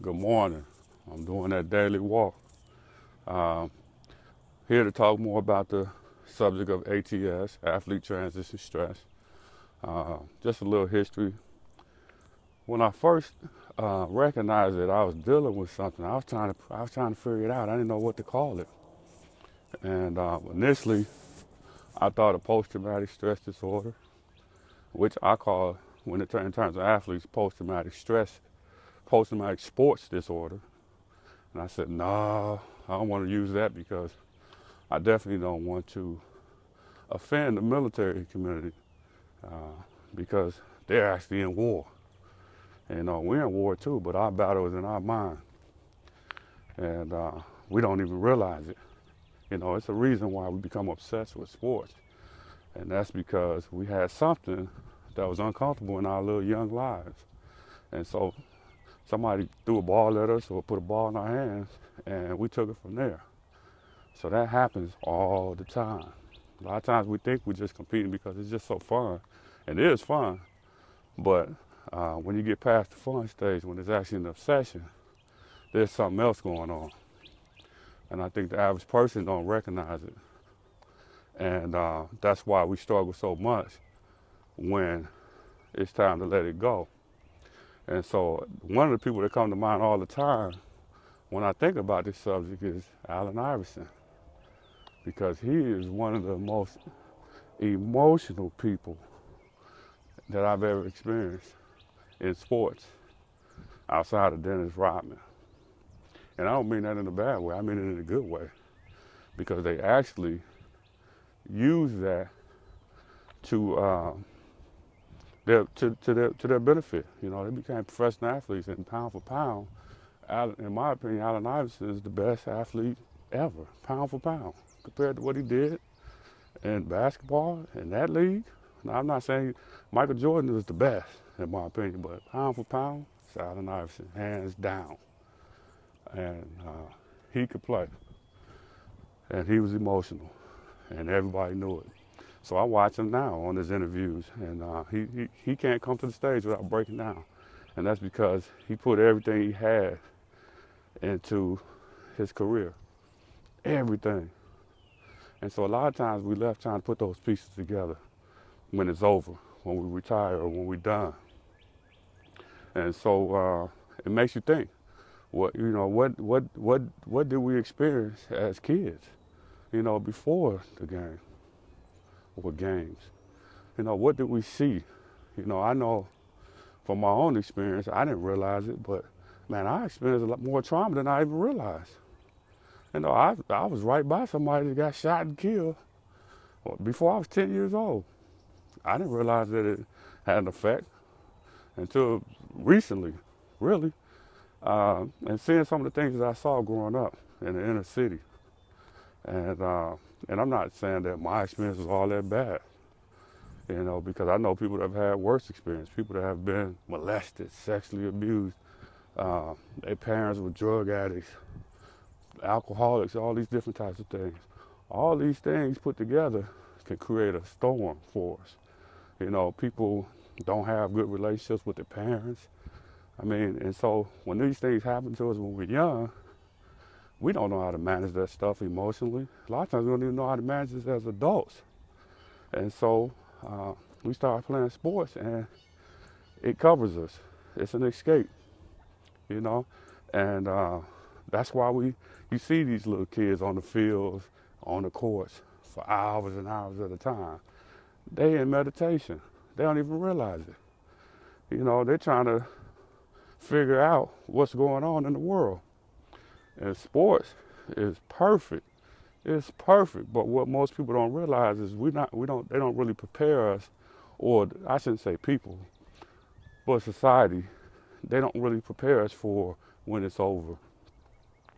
Good morning. I'm doing that daily walk. Um, Here to talk more about the subject of ATS, athlete transition stress. Just a little history. When I first recognized that I was dealing with something, I was trying to figure it out. I didn't know what to call it. And initially, I thought of post-traumatic stress disorder, which I call, when it in terms of athletes, post-traumatic sports disorder. And I said, no, I don't want to use that because I definitely don't want to offend the military community uh, because they're actually in war. And we're in war too, but our battle is in our mind, and we don't even realize it. It's a reason why we become obsessed with sports, and that's because we had something that was uncomfortable in our little young lives, and so somebody threw a ball at us or put a ball in our hands, and we took it from there. So that happens all the time. A lot of times we think we're just competing because it's just so fun, and it is fun. But when you get past the fun stage, when it's actually an obsession, there's something else going on. And I think the average person don't recognize it. And that's why we struggle so much when it's time to let it go. And so one of the people that come to mind all the time when I think about this subject is Allen Iverson, because he is one of the most emotional people that I've ever experienced in sports outside of Dennis Rodman. And I don't mean that in a bad way, I mean it in a good way, because they actually use that to their benefit. They became professional athletes, and pound for pound, in my opinion, Allen Iverson is the best athlete ever, pound for pound, compared to what he did in basketball in that league. Now, I'm not saying Michael Jordan was the best, in my opinion, but pound for pound, it's Allen Iverson, hands down. And he could play, and he was emotional, and everybody knew it. So I watch him now on his interviews, and he can't come to the stage without breaking down, and that's because he put everything he had into his career, everything. And so a lot of times we left trying to put those pieces together when it's over, when we retire or when we're done. And so it makes you think, what did we experience as kids, before the game or games? What did we see? I know from my own experience, I didn't realize it, but man, I experienced a lot more trauma than I even realized. I was right by somebody that got shot and killed before I was 10 years old. I didn't realize that it had an effect until recently, really. And seeing some of the things that I saw growing up in the inner city. And I'm not saying that my experience was all that bad, because I know people that have had worse experience, people that have been molested, sexually abused, their parents were drug addicts, alcoholics, all these different types of things. All these things put together can create a storm for us. People don't have good relationships with their parents. And so when these things happen to us when we're young, we don't know how to manage that stuff emotionally. A lot of times we don't even know how to manage this as adults. And so we start playing sports and it covers us. It's an escape, you know? And that's why you see these little kids on the fields, on the courts for hours and hours at a time. They in meditation. They don't even realize it. They're trying to figure out what's going on in the world. And sports is perfect. It's perfect. But what most people don't realize is they don't really prepare us, or I shouldn't say people, but society, they don't really prepare us for when it's over,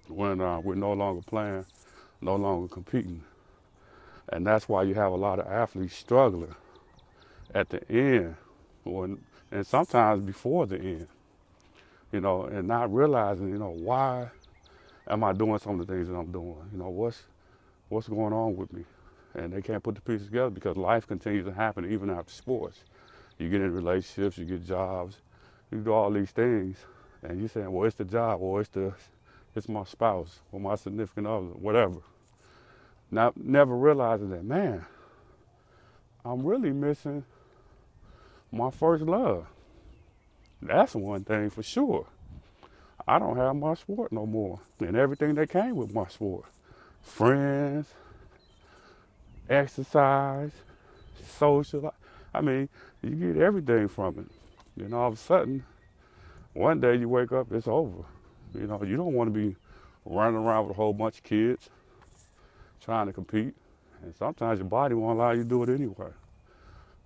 when we're no longer playing, no longer competing. And that's why you have a lot of athletes struggling at the end, and sometimes before the end, and not realizing, why am I doing some of the things that I'm doing? What's going on with me? And they can't put the pieces together because life continues to happen even after sports. You get in relationships, you get jobs, you do all these things, And you saying, well, it's the job, or it's my spouse, or my significant other, whatever. Not never realizing that, man, I'm really missing my first love. That's one thing for sure. I don't have my sport no more, and everything that came with my sport. Friends, exercise, social. I mean, you get everything from it. Then all of a sudden, one day you wake up, it's over. You know, you don't want to be running around with a whole bunch of kids trying to compete. And sometimes your body won't allow you to do it anyway.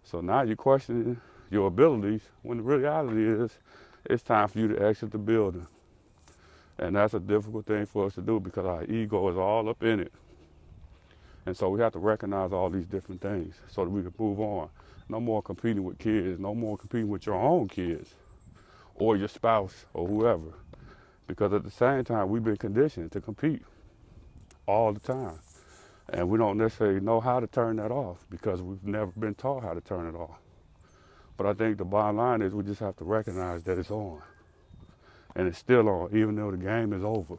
So now you're questioning your abilities when the reality is it's time for you to exit the building. And that's a difficult thing for us to do because our ego is all up in it. And so we have to recognize all these different things so that we can move on. No more competing with kids, no more competing with your own kids or your spouse or whoever. Because at the same time, we've been conditioned to compete all the time. And we don't necessarily know how to turn that off because we've never been taught how to turn it off. But I think the bottom line is we just have to recognize that it's on. And it's still on, even though the game is over.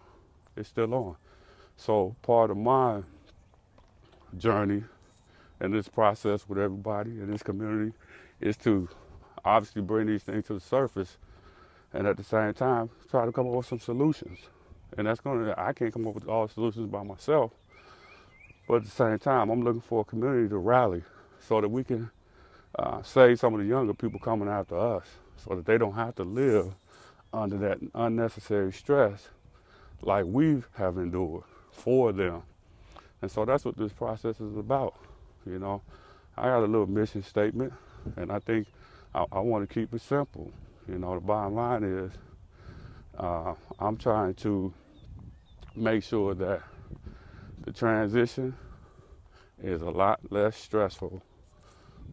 It's still on. So part of my journey and this process with everybody in this community is to obviously bring these things to the surface and at the same time try to come up with some solutions. And I can't come up with all the solutions by myself, but at the same time I'm looking for a community to rally so that we can save some of the younger people coming after us so that they don't have to live under that unnecessary stress like we have endured for them. And so that's what this process is about. You know, I got a little mission statement, and I think I want to keep it simple. You know, the bottom line is I'm trying to make sure that the transition is a lot less stressful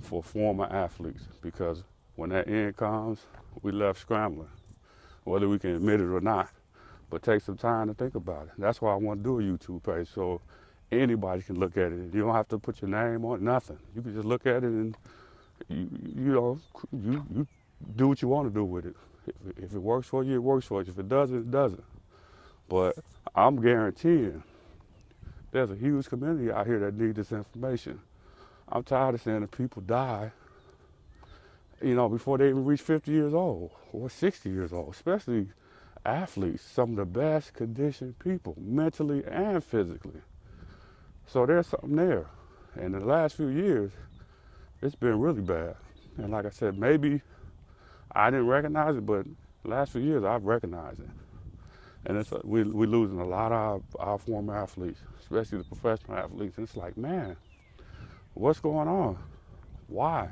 for former athletes because when that end comes, we left scrambling, whether we can admit it or not. But take some time to think about it. That's why I want to do a YouTube page so anybody can look at it. You don't have to put your name on it, nothing. You can just look at it and you do what you want to do with it. If it works for you, it works for you. If it doesn't, it doesn't. But I'm guaranteeing there's a huge community out here that need this information. I'm tired of seeing the people die, you know, before they even reach 50 years old or 60 years old, especially athletes, some of the best conditioned people, mentally and physically. So there's something there. And in the last few years, it's been really bad. And like I said, maybe I didn't recognize it, but the last few years I've recognized it. And we're losing a lot of our former athletes, especially the professional athletes. And it's like, man, what's going on? Why?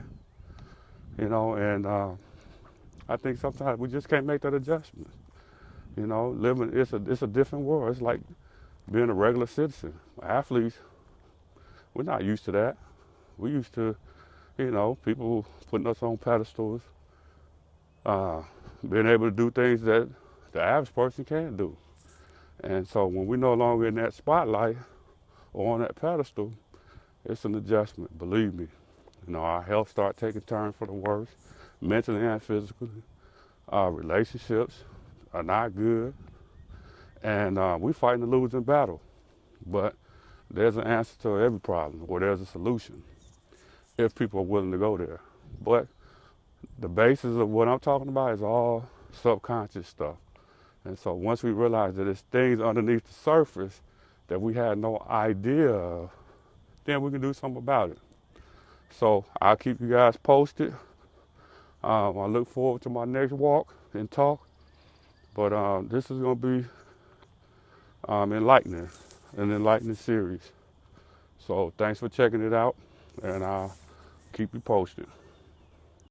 You know, and I think sometimes we just can't make that adjustment. You know, it's a different world. It's like being a regular citizen. Athletes, we're not used to that. We're used to, you know, people putting us on pedestals, being able to do things that the average person can't do. And so when we're no longer in that spotlight or on that pedestal, it's an adjustment, believe me. You know, our health start taking turns for the worse, mentally and physically. Our relationships are not good. And we're fighting a losing battle. But there's an answer to every problem, or there's a solution, if people are willing to go there. But the basis of what I'm talking about is all subconscious stuff. And so once we realize that there's things underneath the surface that we had no idea of, then we can do something about it. So I'll keep you guys posted. I look forward to my next walk and talk. But this is going to be an enlightening series. So thanks for checking it out, and I'll keep you posted.